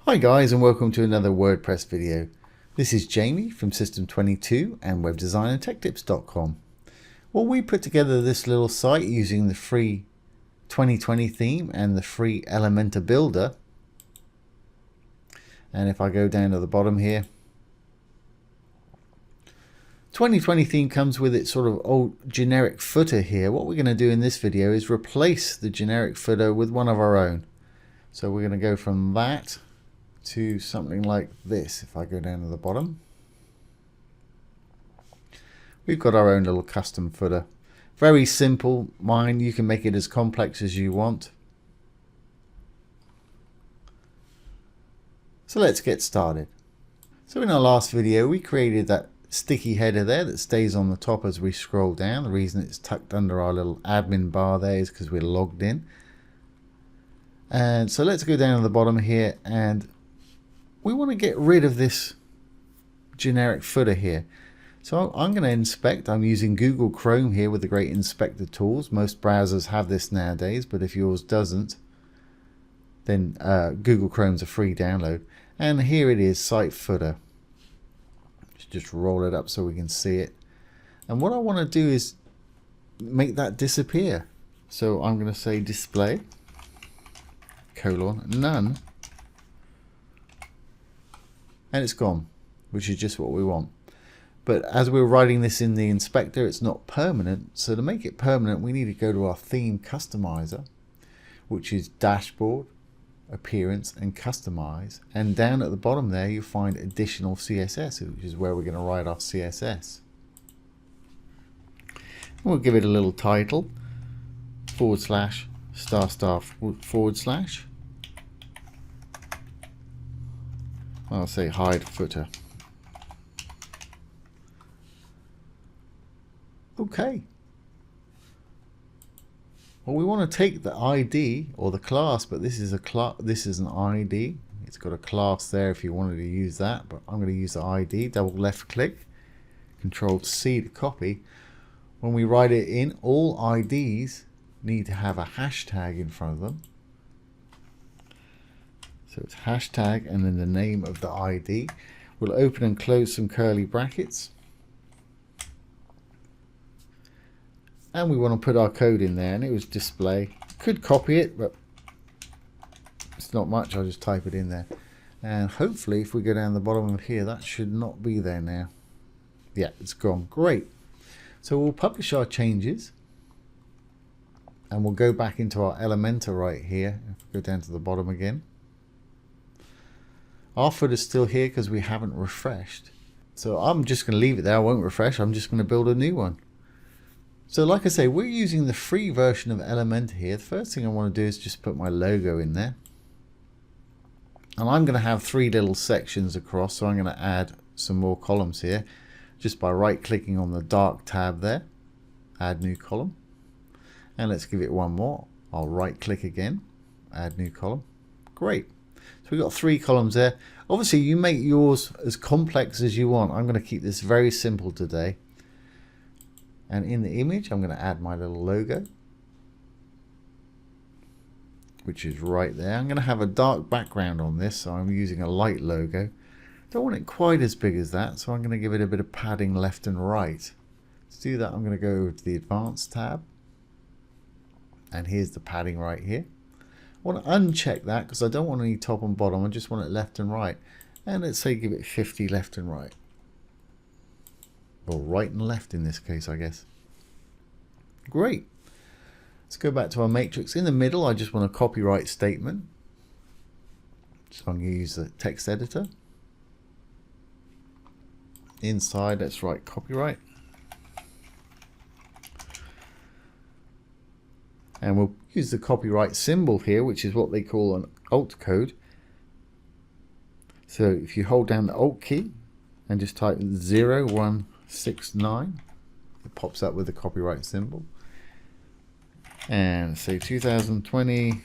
Hi guys, and welcome to another WordPress video. This is Jamie from System22 and webdesignandtechtips.com. Well, we put together this little site using the free 2020 theme and the free Elementor builder. And if I go down to the bottom here, 2020 theme comes with its sort of old generic footer here. What we're going to do in this video is replace the generic footer with one of our own. So we're going to go from that to something like this. If I go down to the bottom, we've got our own little custom footer. Very simple. Mine, you can make it as complex as you want. So let's get started. So in our last video, we created that sticky header there that stays on the top as we scroll down. The reason it's tucked under our little admin bar there is because we're logged in. And so let's go down to the bottom here, and we want to get rid of this generic footer here. So I'm going to inspect. I'm using Google Chrome here with the great inspector tools. Most browsers have this nowadays, but if yours doesn't, then Google Chrome's a free download. And here it is, site footer. Just roll it up so we can see it. And what I want to do is make that disappear. So I'm going to say display none, and it's gone, which is just what we want. But as we're writing this in the inspector, it's not permanent. So to make it permanent, we need to go to our theme customizer, which is dashboard, appearance, and customize. And down at the bottom there, you find additional CSS, which is where we're going to write our CSS. And we'll give it a little title, / */ I'll say hide footer. Okay. Well, we want to take the ID or the class, but this is an ID. It's got a class there if you wanted to use that, but I'm going to use the ID. Double left click, Control C to copy. When we write it in, all IDs need to have a hashtag in front of them. So it's hashtag and then the name of the ID. We'll open and close some curly brackets. And we want to put our code in there, and it was display. Could copy it, but it's not much. I'll just type it in there. And hopefully if we go down the bottom of here, that should not be there now. Yeah, it's gone. Great. So we'll publish our changes. And we'll go back into our Elementor right here. If we go down to the bottom again. Our footer's still here because we haven't refreshed. So I'm just going to leave it there. I won't refresh. I'm just going to build a new one. So like I say, we're using the free version of Elementor here. The first thing I want to do is just put my logo in there. And I'm going to have 3 little sections across. So I'm going to add some more columns here. Just by right clicking on the dark tab there. Add new column. And let's give it one more. I'll right click again. Add new column. Great. So we've got 3 columns there. Obviously you make yours as complex as you want. I'm going to keep this very simple today. And in the image I'm going to add my little logo, which is right there. I'm going to have a dark background on this, so I'm using a light logo. Don't want it quite as big as that, so I'm going to give it a bit of padding left and right. To do that, I'm going to go over to the Advanced tab. And here's the padding right here. I want to uncheck that because I don't want any top and bottom. I just want it left and right. And let's say give it 50 left and right. Or right and left in this case, I guess. Great. Let's go back to our matrix. In the middle, I just want a copyright statement. So I'm going to use the text editor. Inside, let's write copyright. And we'll use the copyright symbol here, which is what they call an alt code. So if you hold down the alt key and just type 0169, it pops up with the copyright symbol. And say 2020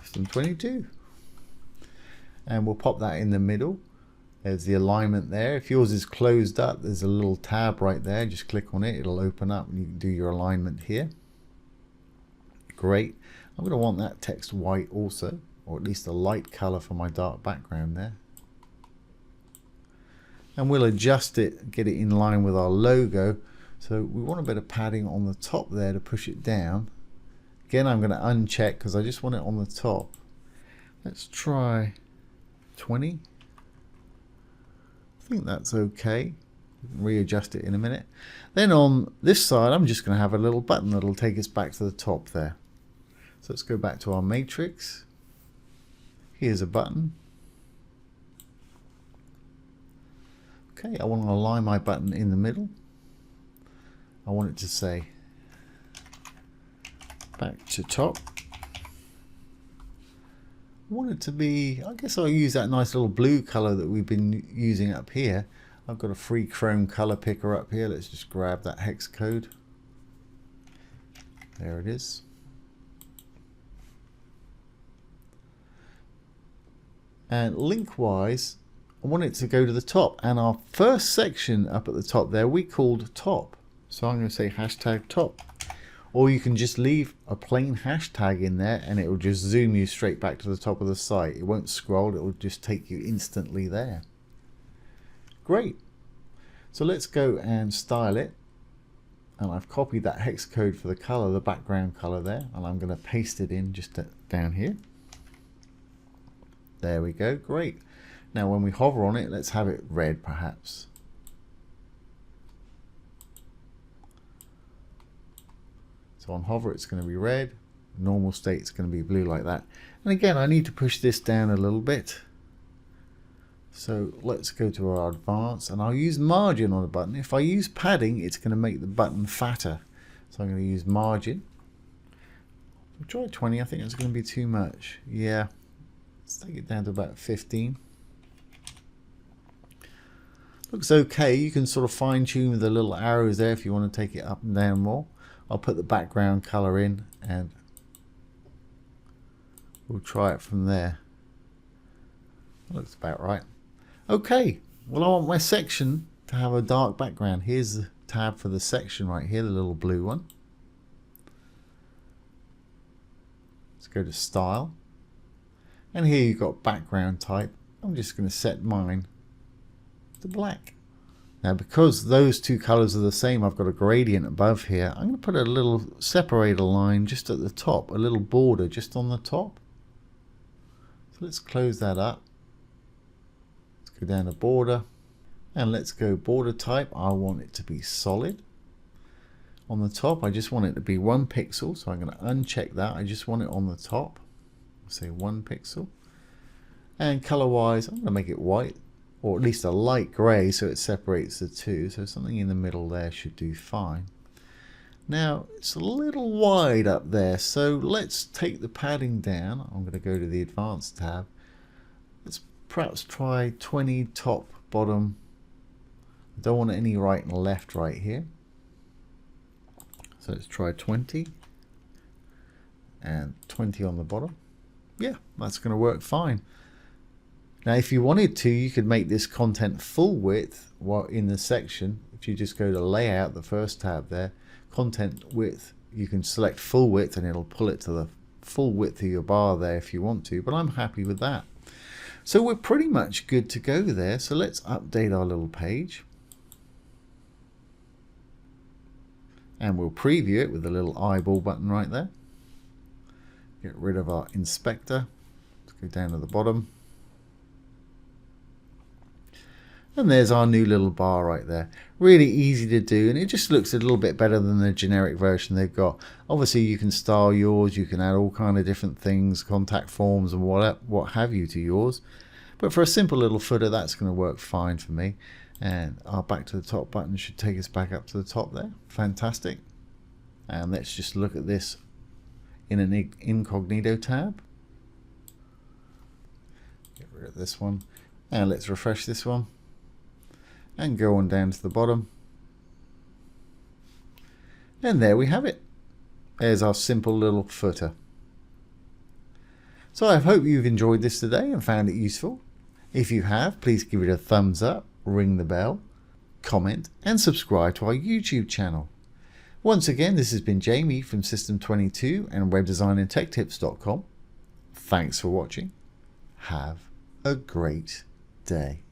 System 22. And we'll pop that in the middle. There's the alignment there. If yours is closed up, there's a little tab right there. Just click on it, it'll open up and you can do your alignment here. Great. I'm going to want that text white also. or at least a light color for my dark background there. And we'll adjust it, get it in line with our logo. So we want a bit of padding on the top there to push it down. Again, I'm going to uncheck because I just want it on the top. Let's try 20. I think that's okay. We can readjust it in a minute. Then on this side, I'm just going to have a little button that'll take us back to the top there. So let's go back to our matrix. Here's a button. Okay, I want to align my button in the middle. I want it to say back to top. I want it to be, I guess I'll use that nice little blue color that we've been using up here. I've got a free Chrome color picker up here. Let's just grab that hex code. There it is. And link-wise, I want it to go to the top. And our first section up at the top there, we called top. So I'm going to say hashtag top. Or you can just leave a plain hashtag in there and it will just zoom you straight back to the top of the site. It won't scroll, it will just take you instantly there. Great. So let's go and style it. And I've copied that hex code for the color, the background color there. And I'm going to paste it in just down here. There we go. Great. Now when we hover on it, let's have it red perhaps. So on hover it's going to be red, normal state it's going to be blue like that. And again, I need to push this down a little bit. So let's go to our advanced and I'll use margin on the button. If I use padding, it's going to make the button fatter. So I'm going to use margin. I'll try 20, I think it's going to be too much. Yeah, let's take it down to about 15. Looks okay. You can sort of fine tune with the little arrows there if you want to take it up and down more. I'll put the background color in and we'll try it from there. Looks about right. Okay, well I want my section to have a dark background. Here's the tab for the section right here, the little blue one. Let's go to style. And here you've got background type. I'm just going to set mine to black. Now because those two colors are the same, I've got a gradient above here. I'm going to put a little separator line just at the top, a little border just on the top. So let's close that up. Let's go down to border and let's go border type. I want it to be solid. On the top I just want it to be 1 pixel, so I'm going to uncheck that. I just want it on the top. I'll say 1 pixel. And color wise I'm going to make it white, or at least a light grey so it separates the two. So something in the middle there should do fine. Now it's a little wide up there, so let's take the padding down. I'm going to go to the advanced tab. Let's perhaps try 20 top, bottom. I don't want any right and left right here. So let's try 20 and 20 on the bottom. Yeah, that's going to work fine. Now if you wanted to, you could make this content full width while in the section. If you just go to layout, the first tab there, content width, you can select full width and it'll pull it to the full width of your bar there if you want to, but I'm happy with that. So we're pretty much good to go there. So let's update our little page. And we'll preview it with the little eyeball button right there. Get rid of our inspector. Let's go down to the bottom. And there's our new little bar right there. Really easy to do, and it just looks a little bit better than the generic version they've got. Obviously you can style yours, you can add all kind of different things, contact forms and what have you to yours. But for a simple little footer, that's going to work fine for me. And our back to the top button should take us back up to the top there. Fantastic. And let's just look at this in an incognito tab. Get rid of this one. And let's refresh this one. And go on down to the bottom. And there we have it. There's our simple little footer. So I hope you've enjoyed this today and found it useful. If you have, please give it a thumbs up, ring the bell, comment and subscribe to our YouTube channel. Once again, this has been Jamie from System 22 and webdesignandtechtips.com. Thanks for watching. Have a great day.